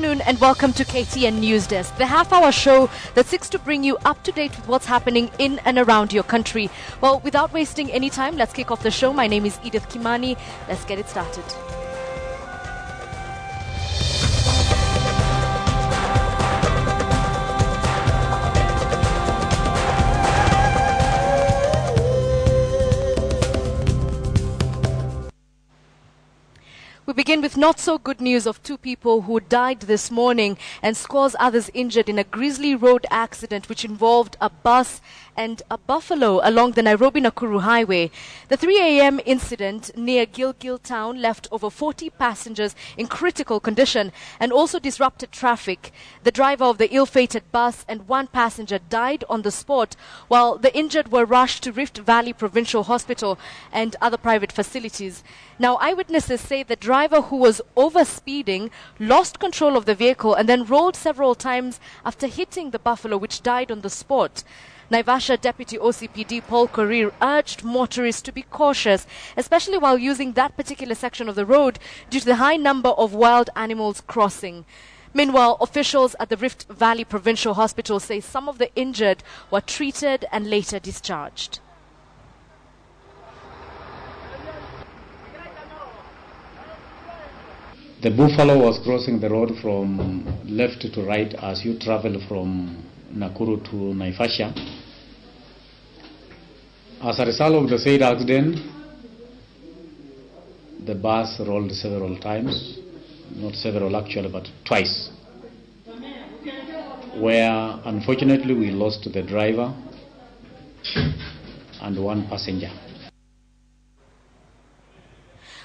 afternoon and welcome to KTN Newsdesk, the half-hour show that seeks to bring you up to date with what's happening in and around your country. Well, without wasting any time, let's kick off the show. My name is Edith Kimani. Let's get it started. We begin with not so good news of two people who died this morning and scores others injured in a grisly road accident which involved a bus and a buffalo along the Nairobi-Nakuru highway. The 3 a.m. incident near Gilgil town left over 40 passengers in critical condition and also disrupted traffic. The driver of the ill-fated bus and one passenger died on the spot, while the injured were rushed to Rift Valley Provincial Hospital and other private facilities. Now, eyewitnesses say the driver, who was over-speeding, lost control of the vehicle and then rolled several times after hitting the buffalo, which died on the spot. Naivasha Deputy OCPD Paul Korir urged motorists to be cautious, especially while using that particular section of the road due to the high number of wild animals crossing. Meanwhile, officials at the Rift Valley Provincial Hospital say some of the injured were treated and later discharged. The buffalo was crossing the road from left to right as you travel from Nakuru to Naivasha. As a result of the said accident, the bus rolled several times, not several actually, but twice, where unfortunately we lost the driver and one passenger.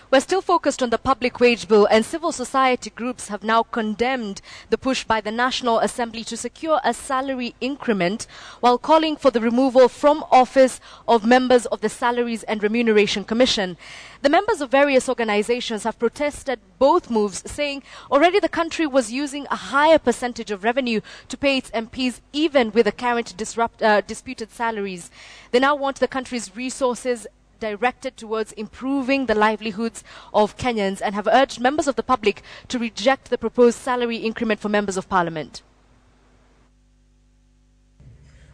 We're still focused on the public wage bill, and civil society groups have now condemned the push by the National Assembly to secure a salary increment while calling for the removal from office of members of the Salaries and Remuneration Commission. The members of various organizations have protested both moves, saying already the country was using a higher percentage of revenue to pay its MPs even with the current disputed salaries. They now want the country's resources directed towards improving the livelihoods of Kenyans and have urged members of the public to reject the proposed salary increment for members of parliament.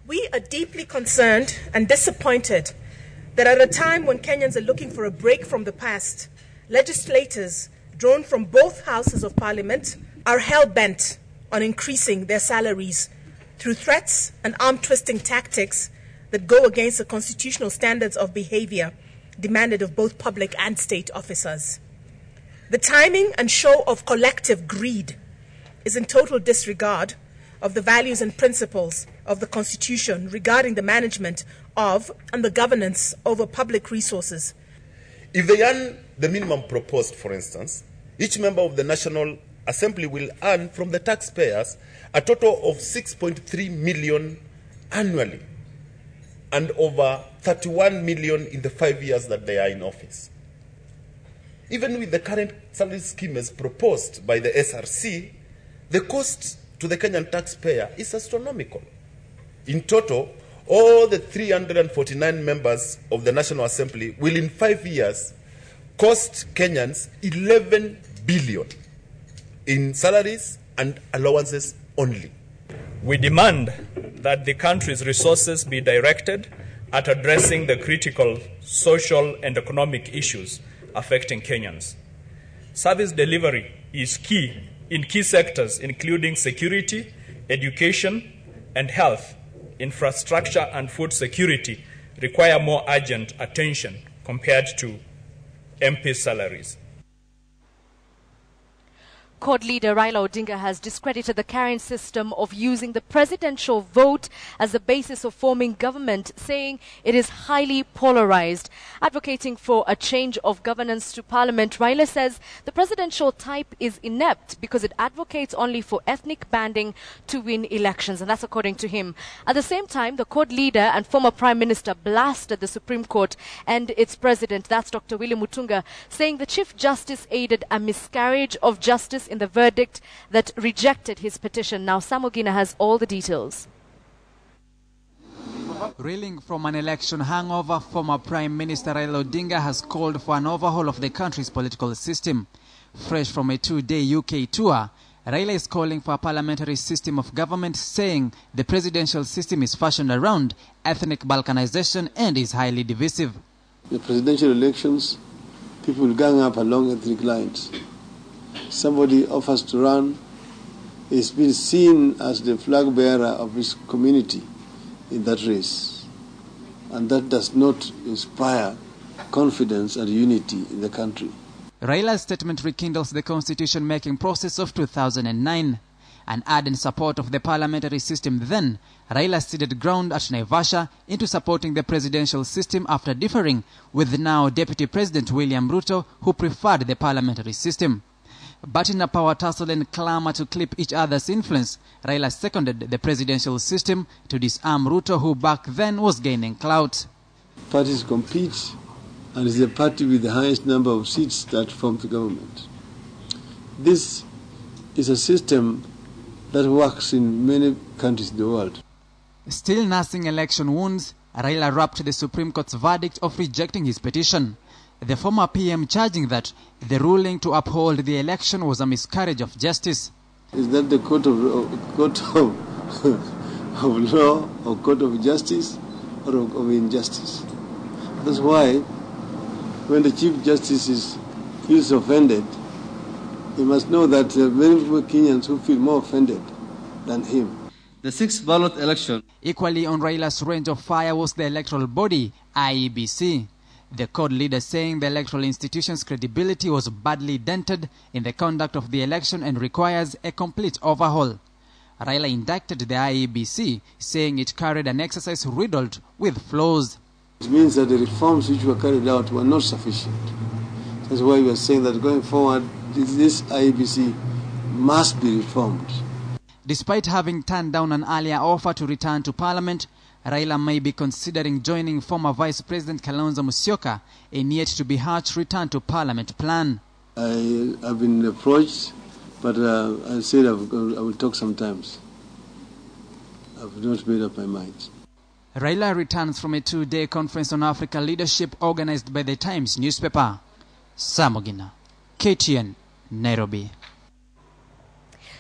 We are deeply concerned and disappointed that at a time when Kenyans are looking for a break from the past, legislators drawn from both houses of parliament are hell-bent on increasing their salaries through threats and arm-twisting tactics that go against the constitutional standards of behavior demanded of both public and state officers. The timing and show of collective greed is in total disregard of the values and principles of the Constitution regarding the management of and the governance over public resources. If they earn the minimum proposed, for instance, each member of the National Assembly will earn from the taxpayers a total of 6.3 million annually, and over 31 million in the 5 years that they are in office. Even with the current salary scheme as proposed by the SRC, the cost to the Kenyan taxpayer is astronomical. In total, all the 349 members of the National Assembly will in 5 years cost Kenyans 11 billion in salaries and allowances only. We demand that the country's resources be directed at addressing the critical social and economic issues affecting Kenyans. Service delivery is key in key sectors including security, education, and health. Infrastructure and food security require more urgent attention compared to MP salaries. CORD leader Raila Odinga has discredited the current system of using the presidential vote as the basis of forming government, saying it is highly polarized. Advocating for a change of governance to parliament, Raila says the presidential type is inept because it advocates only for ethnic banding to win elections, and that's according to him. At the same time, the CORD leader and former Prime Minister blasted the Supreme Court and its president, that's Dr. Willy Mutunga, saying the Chief Justice aided a miscarriage of justice in the verdict that rejected his petition. Now, Samogina has all the details. Reeling from an election hangover, former Prime Minister Raila Odinga has called for an overhaul of the country's political system. Fresh from a 2-day UK tour, Raila is calling for a parliamentary system of government, saying the presidential system is fashioned around ethnic balkanization and is highly divisive. The presidential elections, people will gang up along ethnic lines. Somebody offers to run, is being seen as the flag bearer of his community in that race. And that does not inspire confidence and unity in the country. Raila's statement rekindles the constitution-making process of 2009. An ardent support of the parliamentary system then, Raila ceded ground at Naivasha into supporting the presidential system after differing with now Deputy President William Ruto, who preferred the parliamentary system. But in a power tussle and clamor to clip each other's influence, Raila seconded the presidential system to disarm Ruto, who back then was gaining clout. Parties compete, and it's the party with the highest number of seats that forms the government. This is a system that works in many countries in the world. Still nursing election wounds, Raila rapped the Supreme Court's verdict of rejecting his petition. The former PM charging that the ruling to uphold the election was a miscarriage of justice. Is that the court of law, or court of justice, or of injustice? That's why when the Chief Justice feels offended, he must know that there are many Kenyans who feel more offended than him. The sixth ballot election. Equally on Raila's range of fire was the electoral body, IEBC. The court leader saying the electoral institution's credibility was badly dented in the conduct of the election and requires a complete overhaul. Raila indicted the IEBC, saying it carried an exercise riddled with flaws. It means that the reforms which were carried out were not sufficient. That's why we are saying that going forward, this IEBC must be reformed. Despite having turned down an earlier offer to return to Parliament, Raila may be considering joining former Vice President Kalonzo Musyoka in yet to be hatched return to Parliament plan. I have been approached, but I said I will talk sometimes. I've not made up my mind. Raila returns from a 2-day conference on Africa leadership organized by the Times newspaper. Samogina, KTN, Nairobi.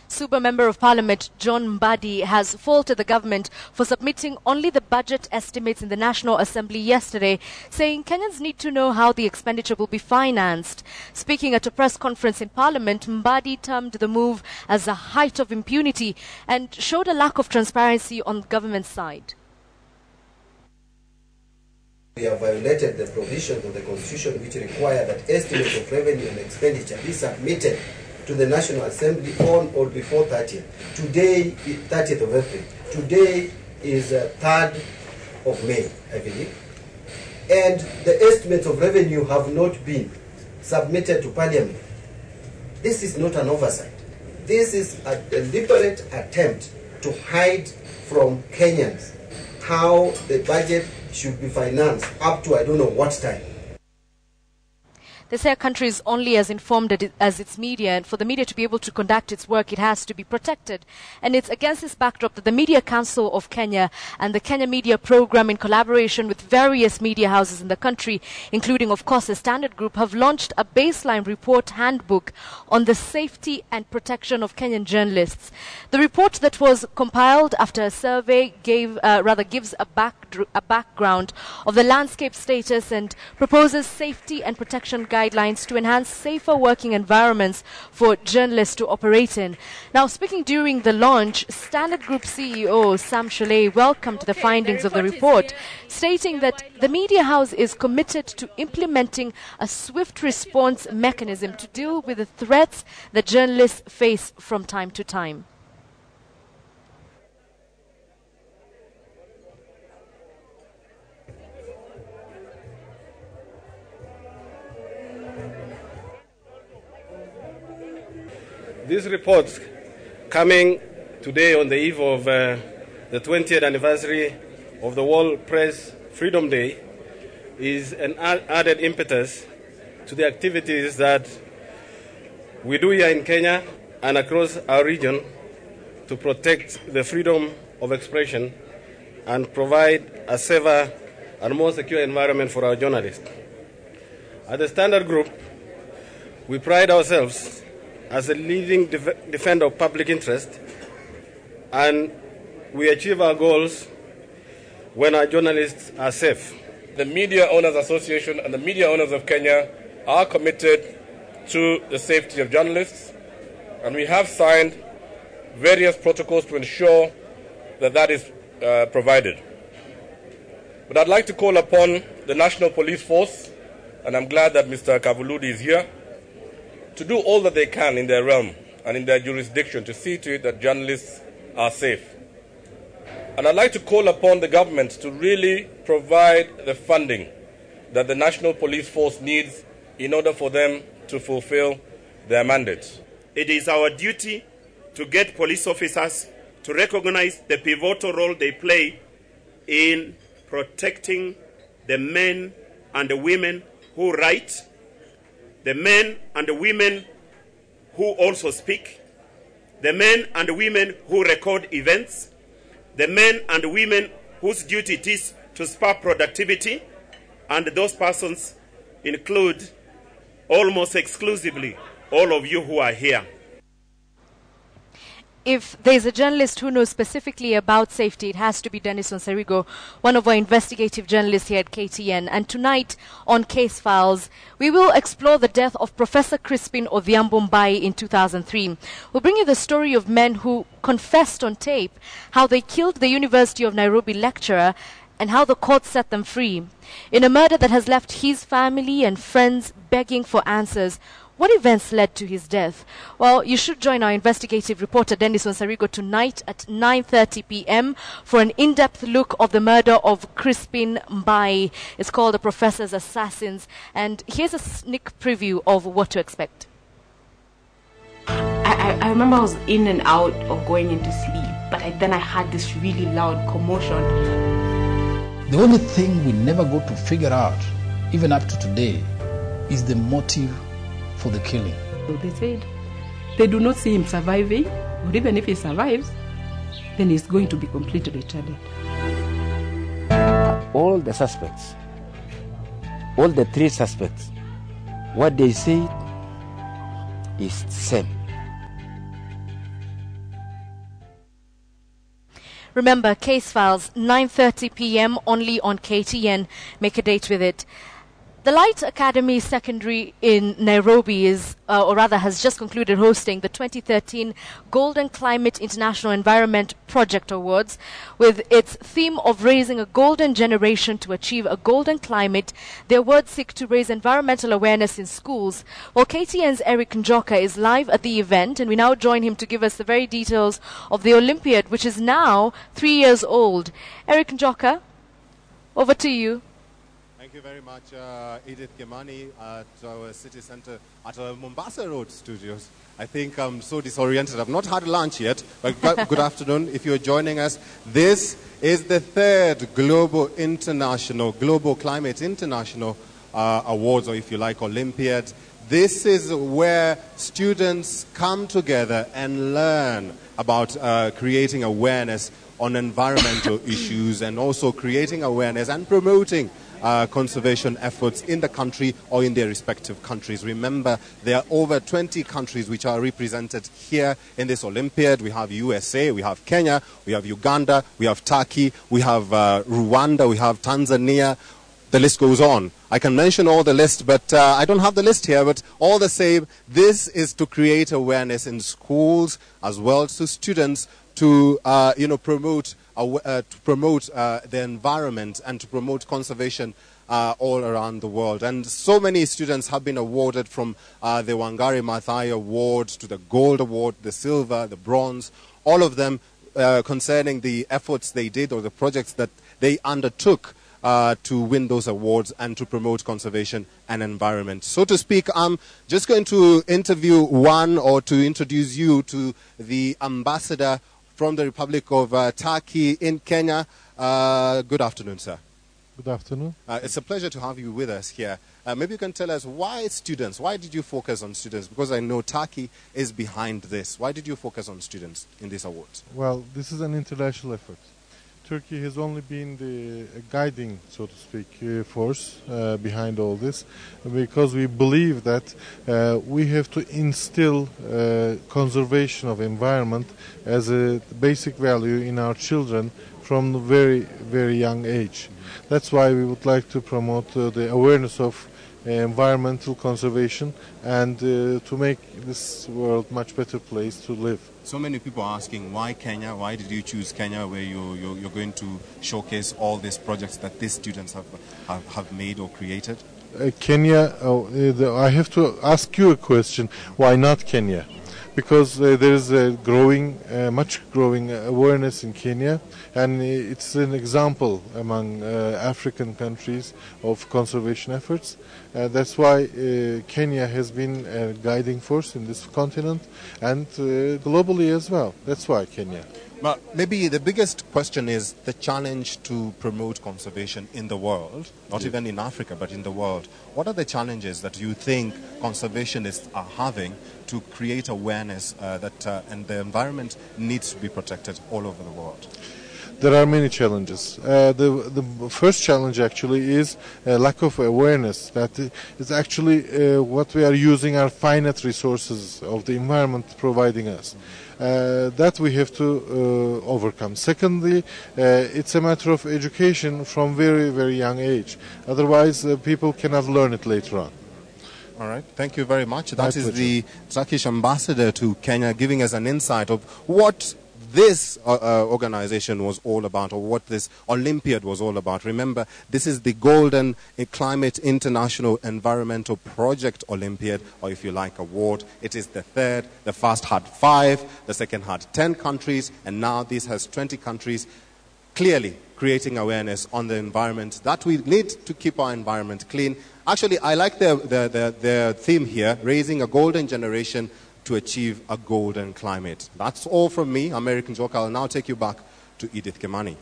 Super Member of Parliament John Mbadi has faulted the government for submitting only the budget estimates in the National Assembly yesterday, saying Kenyans need to know how the expenditure will be financed. Speaking at a press conference in Parliament, Mbadi termed the move as a height of impunity and showed a lack of transparency on the government's side. We have violated the provisions of the Constitution which require that estimates of revenue and expenditure be submitted to the National Assembly on or before 30th. Today, 30th of April. Today is 3rd of May, I believe. And the estimates of revenue have not been submitted to Parliament. This is not an oversight. This is a deliberate attempt to hide from Kenyans how the budget should be financed up to I don't know what time. They say a country is only as informed as its media, and for the media to be able to conduct its work, it has to be protected. And it's against this backdrop that the Media Council of Kenya and the Kenya Media Program, in collaboration with various media houses in the country, including, of course, the Standard Group, have launched a baseline report handbook on the safety and protection of Kenyan journalists. The report that was compiled after a survey gives a background of the landscape status and proposes safety and protection guidelines to enhance safer working environments for journalists to operate in. Now, speaking during the launch, Standard Group CEO Sam Sholei welcomed the findings of the report, stating that the media house is committed to implementing a swift response mechanism to deal with the threats that journalists face from time to time. This report, coming today on the eve of the 20th anniversary of the World Press Freedom Day, is an added impetus to the activities that we do here in Kenya and across our region to protect the freedom of expression and provide a safer and more secure environment for our journalists. At the Standard Group, we pride ourselves as a leading defender of public interest, and we achieve our goals when our journalists are safe. The Media Owners Association and the Media Owners of Kenya are committed to the safety of journalists, and we have signed various protocols to ensure that that is provided. But I'd like to call upon the National Police Force, and I'm glad that Mr. Kavuludi is here, to do all that they can in their realm and in their jurisdiction to see to it that journalists are safe. And I'd like to call upon the government to really provide the funding that the National Police Force needs in order for them to fulfill their mandate. It is our duty to get police officers to recognize the pivotal role they play in protecting the men and the women who write, the men and the women who also speak, the men and the women who record events, the men and the women whose duty it is to spur productivity, and those persons include almost exclusively all of you who are here. If there's a journalist who knows specifically about safety, it has to be Dennis Onsarigo, one of our investigative journalists here at KTN. And tonight on Case Files, we will explore the death of Professor Crispin Odhiambo Mbai in 2003. We'll bring you the story of men who confessed on tape how they killed the University of Nairobi lecturer and how the court set them free. In a murder that has left his family and friends begging for answers, what events led to his death? Well, you should join our investigative reporter Dennis Onsarigo tonight at 9:30 p.m. for an in-depth look of the murder of Crispin Mbai. It's called The Professor's Assassins, and here's a sneak preview of what to expect. I remember I was in and out of going into sleep, but then I had this really loud commotion. The only thing we never go to figure out, even up to today, is the motive for the killing. So they said they do not see him surviving, or even if he survives, then he's going to be completely retarded. All the suspects, all the three suspects, what they say is the same. Remember, Case Files, 9:30 p.m. only on KTN. Make a date with it. The Light Academy Secondary in Nairobi has just concluded hosting the 2013 Golden Climate International Environment Project Awards. With its theme of raising a golden generation to achieve a golden climate, the awards seek to raise environmental awareness in schools. Well, KTN's Eric Njoka is live at the event, and we now join him to give us the very details of the Olympiad, which is now 3 years old. Eric Njoka, over to you. Thank you very much, Edith Kimani, at our city center, at our Mombasa Road studios. I think I'm so disoriented. I've not had lunch yet, but good afternoon. If you're joining us, this is the third Global Climate International Awards, or if you like, Olympiad. This is where students come together and learn about creating awareness on environmental issues, and also creating awareness and promoting conservation efforts in the country or in their respective countries. Remember, there are over 20 countries which are represented here in this Olympiad. We have USA, we have Kenya, we have Uganda, we have Turkey, we have Rwanda, we have Tanzania. The list goes on. I can mention all the list, but I don't have the list here. But all the same, this is to create awareness in schools as well as to students to promote the environment and to promote conservation all around the world. And so many students have been awarded, from the Wangari Maathai Award to the Gold Award, the Silver, the Bronze, all of them concerning the efforts they did or the projects that they undertook to win those awards and to promote conservation and environment. So to speak, I'm just going to interview to introduce you to the ambassador from the Republic of Turkey in Kenya. Good afternoon, sir. Good afternoon. It's a pleasure to have you with us here. Maybe you can tell us why students, why did you focus on students? Because I know Turkey is behind this. Why did you focus on students in this award? Well, this is an international effort. Turkey has only been the guiding, so to speak, force behind all this, because we believe that we have to instill conservation of environment as a basic value in our children from a very, very young age. That's why we would like to promote the awareness of environmental conservation and to make this world a much better place to live. So many people are asking, why Kenya? Why did you choose Kenya, where you're going to showcase all these projects that these students have made or created? Kenya, I have to ask you a question. Why not Kenya? Because there is a much growing awareness in Kenya, and it's an example among African countries of conservation efforts. That's why Kenya has been a guiding force in this continent and globally as well. That's why Kenya. But maybe the biggest question is the challenge to promote conservation in the world, not even in Africa, but in the world. What are the challenges that you think conservationists are having to create awareness and the environment needs to be protected all over the world? There are many challenges. The first challenge actually is a lack of awareness that is actually what we are using our finite resources of the environment providing us. That we have to overcome. Secondly, it's a matter of education from very, very young age. Otherwise, people cannot learn it later on. All right, thank you very much. That is the Turkish ambassador to Kenya giving us an insight of what this organization was all about, or what this Olympiad was all about. Remember, this is the Golden Climate International Environmental Project Olympiad, or if you like, award. It is the third. The first had 5, the second had 10 countries, and now this has 20 countries, clearly creating awareness on the environment, that we need to keep our environment clean. Actually, I like their theme here, raising a golden generation to achieve a golden climate. That's all from me. I'm Eric Njoka. I'll now take you back to Edith Kimani.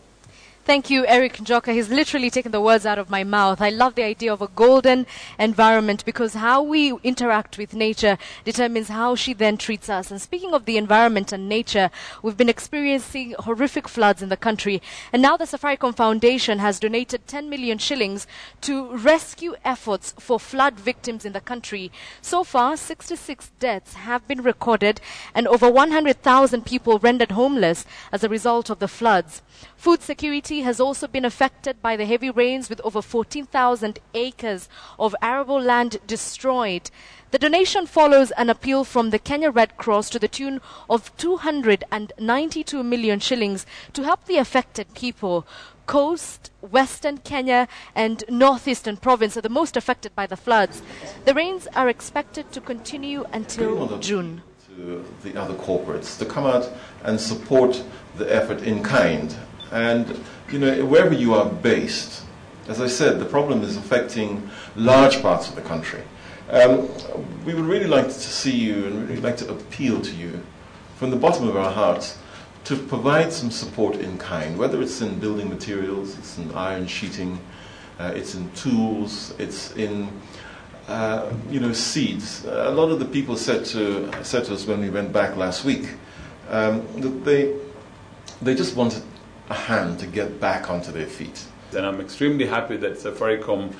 Thank you, Eric Njoka. He's literally taken the words out of my mouth. I love the idea of a golden environment, because how we interact with nature determines how she then treats us. And speaking of the environment and nature, we've been experiencing horrific floods in the country. And now the Safaricom Foundation has donated 10 million shillings to rescue efforts for flood victims in the country. So far, 66 deaths have been recorded and over 100,000 people rendered homeless as a result of the floods. Food security has also been affected by the heavy rains, with over 14,000 acres of arable land destroyed. The donation follows an appeal from the Kenya Red Cross to the tune of 292 million shillings to help the affected people. Coast, Western Kenya and Northeastern Province are the most affected by the floods. The rains are expected to continue until June. To the other corporates to come out and support the effort in kind. And, you know, wherever you are based, as I said, the problem is affecting large parts of the country. We would really like to see you and really like to appeal to you from the bottom of our hearts to provide some support in kind, whether it's in building materials, it's in iron sheeting, it's in tools, it's in seeds. A lot of the people said to us when we went back last week that they just wanted a hand to get back onto their feet. And I'm extremely happy that Safaricom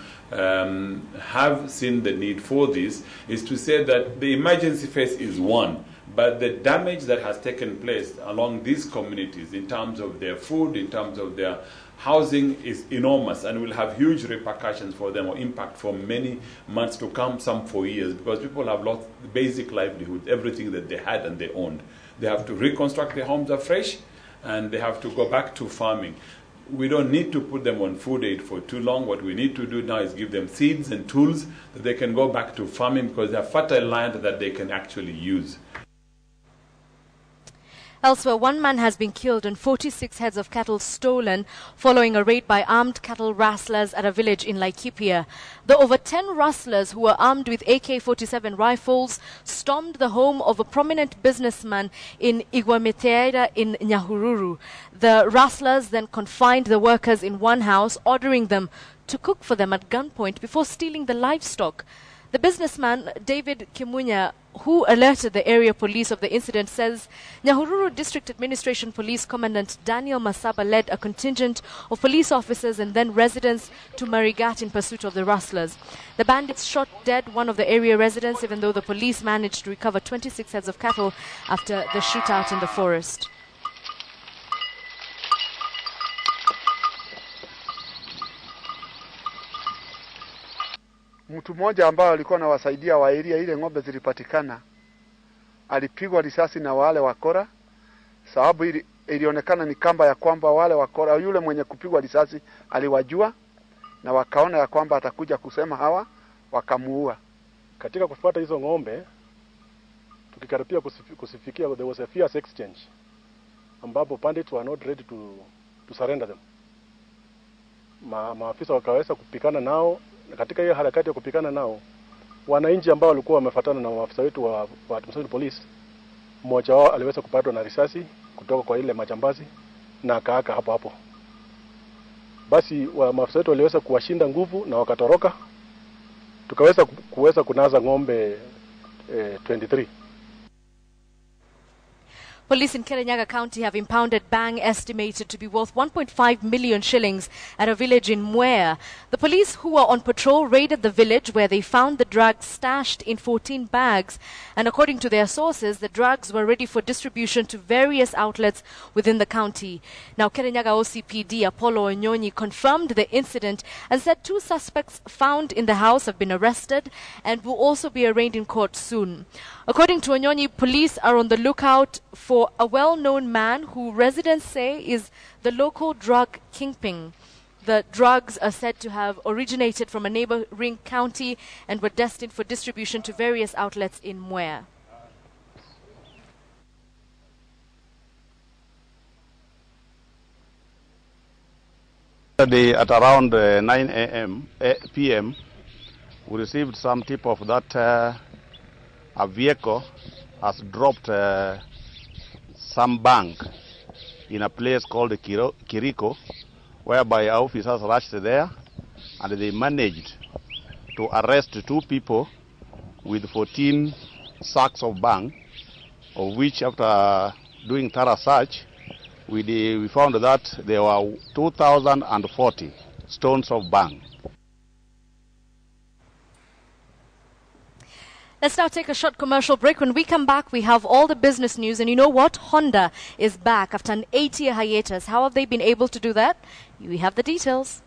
have seen the need for this, is to say that the emergency phase is one, but the damage that has taken place along these communities in terms of their food, in terms of their housing, is enormous and will have huge repercussions for them, or impact for many months to come, some for years, because people have lost basic livelihood, everything that they had and they owned. They have to reconstruct their homes afresh, and they have to go back to farming. We don't need to put them on food aid for too long. What we need to do now is give them seeds and tools that they can go back to farming, because they have fertile land that they can actually use. Elsewhere, one man has been killed and 46 heads of cattle stolen following a raid by armed cattle rustlers at a village in Laikipia. The over 10 rustlers, who were armed with AK-47 rifles, stormed the home of a prominent businessman in Iguameteira in Nyahururu. The rustlers then confined the workers in one house, ordering them to cook for them at gunpoint before stealing the livestock. The businessman, David Kimunya, who alerted the area police of the incident, says Nyahururu District Administration Police Commandant Daniel Masaba led a contingent of police officers and then residents to Marigat in pursuit of the rustlers. The bandits shot dead one of the area residents, even though the police managed to recover 26 heads of cattle after the shootout in the forest. Mtu mmoja ambaye alikuwa anawasaidia wa area ile ng'ombe zilipatikana alipigwa risasi na wale wakora, sababu ilionekana ni kamba ya kwamba wale wakora, yule mwenye kupigwa risasi aliwajua na wakaona ya kwamba atakuja kusema hawa, wakamuua. Katika kufuata hizo ng'ombe tukikaribia kusifikia, there was a fierce exchange ambapo bandits were not ready to surrender them. Maafisa wakaweza kupikana nao. Katika hiyo harakati ya kupikana nao, wananchi ambao walikuwa wamefuatana na maafisa wetu wa administration police, mmoja wao aliweza kupatwa na risasi kutoka kwa ile majambazi na akaaka hapo hapo. Basi maafisa wetu waliweza kuwashinda nguvu na wakatoroka, tukaweza kunaza ng'ombe 23. Police in Kirinyaga County have impounded bang estimated to be worth 1.5 million shillings at a village in Mwea. The police who were on patrol raided the village where they found the drugs stashed in 14 bags. And according to their sources, the drugs were ready for distribution to various outlets within the county. Now, Kirinyaga OCPD Apollo Onyonyi confirmed the incident and said 2 suspects found in the house have been arrested and will also be arraigned in court soon. According to Onyonyi, police are on the lookout for a well-known man who residents say is the local drug kingpin. The drugs are said to have originated from a neighboring county and were destined for distribution to various outlets in Mwea. Yesterday at around 9 p.m., we received some tip of that a vehicle has dropped some bank in a place called Kiriko, whereby our officers rushed there and they managed to arrest 2 people with 14 sacks of bang, of which after doing thorough search, we found that there were 2,040 stones of bang. Let's now take a short commercial break. When we come back, we have all the business news. And you know what? Honda is back after an 8-year hiatus. How have they been able to do that? We have the details.